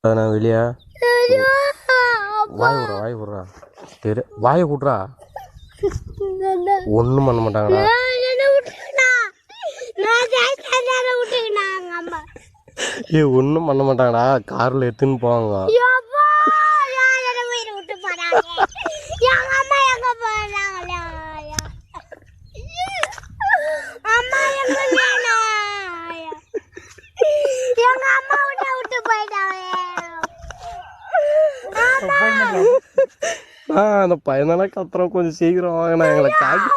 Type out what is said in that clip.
நான் வெளியே வாய் விட்றா சரி வாயை விட்றா ஒன்றும் பண்ண மாட்டாங்கடா ஒன்றும் பண்ண மாட்டாங்கடா காரில் எடுத்துன்னு போவாங்க அந்த பையனால கத்துறோம் கொஞ்சம் சீக்கிரம் வாங்கினா எங்களை காட்டி